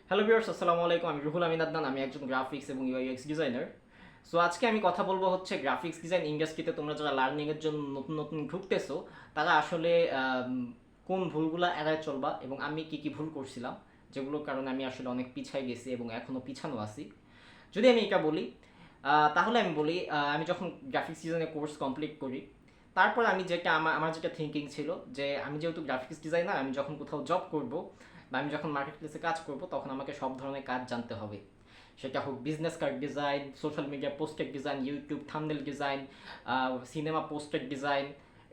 Hello viewers, আসসালামু আলাইকুম। আমি রুহুল আমিন আদনান। আমি একজন গ্রাফিক্স এবং ইউআইএক্স ডিজাইনার। সো আজকে আমি কথা বলবো হচ্ছে গ্রাফিক্স ডিজাইন ইন্ডাস্ট্রিতে তোমরা যারা লার্নিংয়ের জন্য নতুন নতুন ঢুকতেছো তারা আসলে কোন ভুলগুলো এড়ায় চলবা এবং আমি কি কি ভুল করছিলাম যেগুলোর কারণে আমি আসলে অনেক পিছায় গেছি এবং এখনও পিছানো আছি। যদি আমি এটা বলি তাহলে আমি বলি আমি যখন গ্রাফিক্স ডিজাইনের কোর্স কমপ্লিট করি তারপর আমি যেটা আমার যেটা থিঙ্কিং ছিল যে আমি যেহেতু গ্রাফিক্স ডিজাইনার, আমি যখন কোথাও জব করব বা আমি যখন মার্কেট প্লেসে কাজ করব তখন আমাকে সব ধরনের কাজ জানতে হবে। সেটা হোক business card design, social media poster design, YouTube thumbnail design, cinema poster design,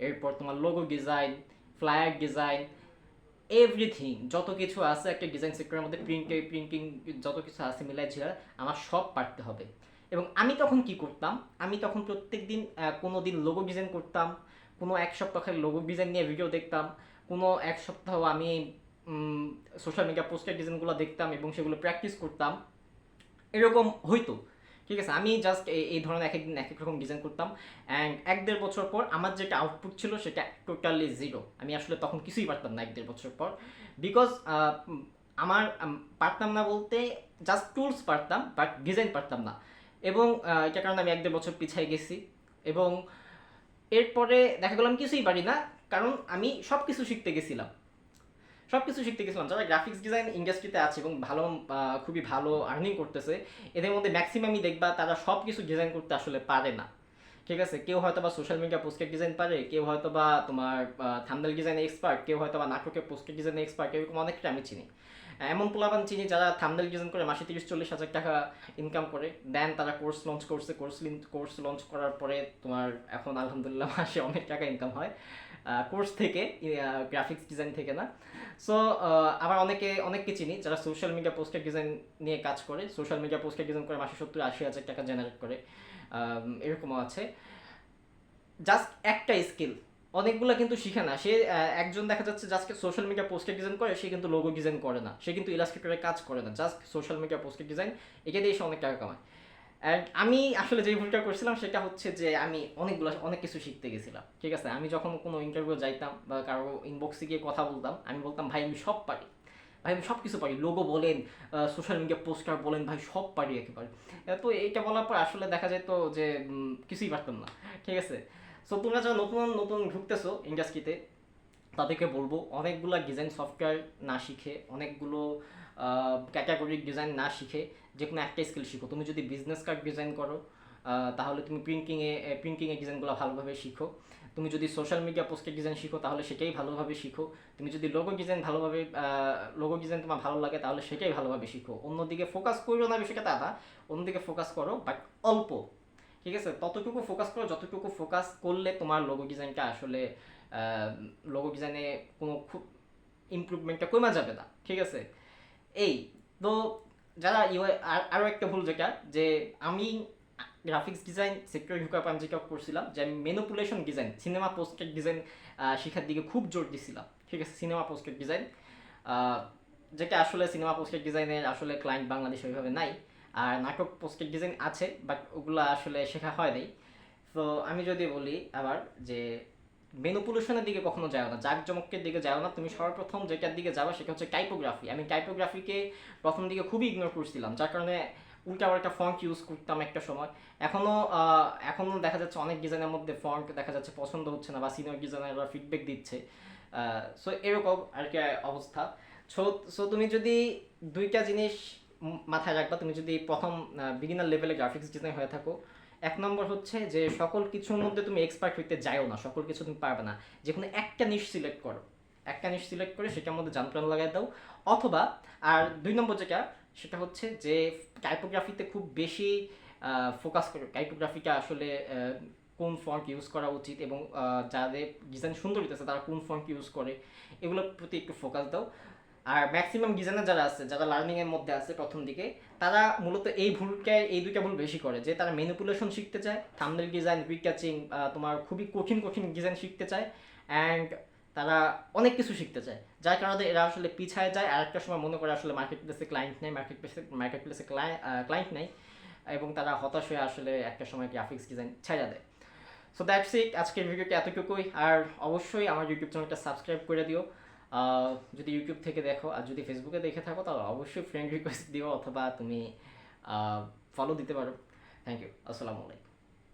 এরপর তোমার logo design, flyer design, everything যত কিছু আছে একটা ডিজাইন সেক্টরের মধ্যে, প্রিন্টিং যত কিছু আছে মিলাই ঝিলায় আমার সব পারতে হবে। এবং আমি তখন কি করতাম, আমি তখন প্রত্যেক দিন কোনো দিন লোগো ডিজাইন করতাম, কোনো এক সপ্তাহের লোগো ডিজাইন নিয়ে ভিডিও দেখতাম, কোনো এক সপ্তাহ আমি সোশ্যাল মিডিয়া পোস্টার ডিজাইনগুলো দেখতাম এবং সেগুলো প্র্যাকটিস করতাম। এরকম হইতো। ঠিক আছে, আমি জাস্ট এই ধরনের এক একদিন এক এক রকম ডিজাইন করতাম অ্যান্ড 1-1.5 বছর পর আমার যেটা আউটপুট ছিল সেটা টোটালি জিরো। আমি আসলে তখন কিছুই পারতাম না 1-1.5 বছর পর, বিকজ আমার পারতাম না বলতে জাস্ট টুলস পারতাম বাট ডিজাইন পারতাম না। এবং এটার কারণে আমি 1-1.5 বছর পিছিয়ে গেছি। এবং এরপরে দেখা গেলাম কিছুই পারি না, কারণ আমি সব কিছু শিখতে গেছিলাম। সব কিছু শিখতে গেছিলাম। যারা গ্রাফিক্স ডিজাইন ইন্ডাস্ট্রিতে আছে এবং ভালো খুবই ভালো আর্নিং করতেছে, এদের মধ্যে ম্যাক্সিমামই দেখবা তারা সব কিছু ডিজাইন করতে আসলে পারে না। ঠিক আছে, কেউ হয়তো বা সোশ্যাল মিডিয়া পোস্টার ডিজাইন পারে, কেউ হয়তো বা তোমার থাম্বনেল ডিজাইনে এক্সপার্ট, কেউ হয়তো বা নাটকের পোস্টার ডিজাইনে এক্সপার্ট, এরকম অনেকটা আমি চিনি। এমন পোলাপান চিনি যারা থাম্বনেল ডিজাইন করে মাসে 30-40 হাজার টাকা ইনকাম করে। দেন তারা কোর্স লঞ্চ করছে, কোর্স লঞ্চ করার পরে তোমার এখন আলহামদুলিল্লাহ মাসে অনেক টাকা ইনকাম হয় কোর্স থেকে, গ্রাফিক্স ডিজাইন থেকে না। সো আবার অনেককে চিনি যারা সোশ্যাল মিডিয়া পোস্টার ডিজাইন নিয়ে কাজ করে, সোশ্যাল মিডিয়া পোস্টার ডিজাইন করে মাসে 70-80 হাজার টাকা জেনারেট করে। এরকমও আছে। জাস্ট একটা স্কিল, অনেকগুলো কিন্তু শিখে না সে। একজন দেখা যাচ্ছে just social media poster design করে, সে কিন্তু লোগো ডিজাইন করে না, সে কিন্তু ইলাস্ট্রেটরে কাজ করে না, just social media poster design, একে দিয়ে সে অনেক টাকা কামায়। অ্যান্ড আমি আসলে যেই ভুলটা করছিলাম সেটা হচ্ছে যে আমি অনেক কিছু শিখতে গেছিলাম। ঠিক আছে, আমি যখন কোনো ইন্টারভিউ যাইতাম বা কারো ইনবক্সে গিয়ে কথা বলতাম, আমি বলতাম ভাই আমি সব পারি, ভাই আমি সব কিছু পারি, লোগো বলেন, সোশ্যাল মিডিয়া পোস্টার বলেন, ভাই সব পারি একেবারে। তো এইটা বলার পর আসলে দেখা যেত যে কিছুই পারতাম না। ঠিক আছে, সো তোমরা যারা নতুন নতুন ঢুকতেছো ইন্ডাস্ট্রিতে তাদেরকে বলবো অনেকগুলো ডিজাইন সফটওয়্যার না শিখে, অনেকগুলো ক্যাটাগরিক ডিজাইন না শিখে যে কোনো একটা স্কিল শিখো। তুমি যদি বিজনেস কার্ড ডিজাইন করো তাহলে তুমি প্রিন্টিংয়ে ডিজাইনগুলো ভালোভাবে শিখো। তুমি যদি সোশ্যাল মিডিয়া পোস্টের ডিজাইন শিখো তাহলে সেটাই ভালোভাবে শিখো। তুমি যদি লোগো ডিজাইন তোমার ভালো লাগে তাহলে সেটাই ভালোভাবে শিখো। অন্যদিকে ফোকাস করো না বিষয়টা তা না, অন্যদিকে ফোকাস করো বাট অল্প। ঠিক আছে, ততটুকু ফোকাস করো যতটুকু ফোকাস করলে তোমার লোগো ডিজাইনটা আসলে লোগো ডিজাইনে কোনো খুব ইমপ্রুভমেন্টটা কমা যাবে না। ঠিক আছে, এই তো যারা ইউআই, আরও একটা ভুল যেটা যে আমি গ্রাফিক্স ডিজাইন সেক্টরে ঢুকার পর আমি যেটা করছিলাম যে আমি manipulation design, cinema poster design শেখার দিকে খুব জোর দিছিলাম। ঠিক আছে, সিনেমা পোস্টার ডিজাইন যেটা আসলে সিনেমা পোস্টার ডিজাইনের আসলে ক্লায়েন্ট বাংলাদেশে ওইভাবে নাই। আর নাটক পোস্টার ডিজাইন আছে বাট ওগুলো আসলে শেখা হয় নাই। তো আমি যদি বলি আবার যে ম্যানিপুলেশনের দিকে কখনো যাও না, জাঁকজমকের দিকে যাও না। তুমি সর্বপ্রথম যেটার দিকে যাবা সেটা হচ্ছে টাইপোগ্রাফি। আমি টাইপোগ্রাফিকে প্রথম দিকে খুবই ইগনোর করছিলাম, যার কারণে উল্টাপাল্টা ফন্ট ইউজ করতাম একটা সময়। এখনও দেখা যাচ্ছে অনেক ডিজাইনের মধ্যে ফন্ট দেখা যাচ্ছে পছন্দ হচ্ছে না বা সিনিয়র ডিজাইনাররা ফিডব্যাক দিচ্ছে। সো এরকম আর কি অবস্থা। সো সো তুমি যদি দুইটা জিনিস মাথায় রাখবা, তুমি যদি প্রথম বিগিনার লেভেলে গ্রাফিক্স ডিজাইন হয়ে থাকো, এক নম্বর হচ্ছে যে সকল কিছুর মধ্যে তুমি এক্সপার্ট হইতে যাও না, সকল কিছু তুমি পারবে না। যে কোনো একটা নিশ সিলেক্ট করো, একটা নিশ সিলেক্ট করে সেটার মধ্যে জানপ্রাণ লাগাই দাও। অথবা আর 2 নম্বর যেটা, সেটা হচ্ছে যে টাইপোগ্রাফিতে খুব বেশি ফোকাস করো। টাইপোগ্রাফিটা আসলে কোন ফন্ট ইউজ করা উচিত এবং যাদের ডিজাইন সুন্দর হইতেছে তারা কোন ফন্ট ইউজ করে, এগুলোর প্রতি একটু ফোকাস দাও। আর ম্যাক্সিমাম ডিজাইনার যারা আছে, যারা লার্নিং এর মধ্যে আছে প্রথম দিকে, তারা মূলত এই দুইটা ভুল বেশি করে যে তারা ম্যানিপুলেশন শিখতে চায়, থাম্বনেল ডিজাইন, রিটাচিং, তোমার খুবই কঠিন কঠিন ডিজাইন শিখতে চায় অ্যান্ড তারা অনেক কিছু শিখতে চায়, যার কারণে এরা আসলে পিছায় যায়। আর একটা সময় মনে করে আসলে মার্কেট প্লেসে ক্লায়েন্ট নেই, মার্কেট প্লেসে ক্লায়েন্ট নেই, এবং তারা হতাশ হয়ে আসলে একটা সময় গ্রাফিক্স ডিজাইন ছেড়ে দেয়। সো দ্যাটস ইট, আজকের ভিডিওটা এতটুকুই। আর অবশ্যই আমার ইউটিউব চ্যানেলটা সাবস্ক্রাইব করে দিও। যদি ইউটিউব থেকে দেখো আর যদি ফেসবুকে দেখে থাকো তাহলে অবশ্যই ফ্রেন্ড রিকোয়েস্ট দিও অথবা তুমি ফলো দিতে পারো। থ্যাংক ইউ, আসসালামু আলাইকুম।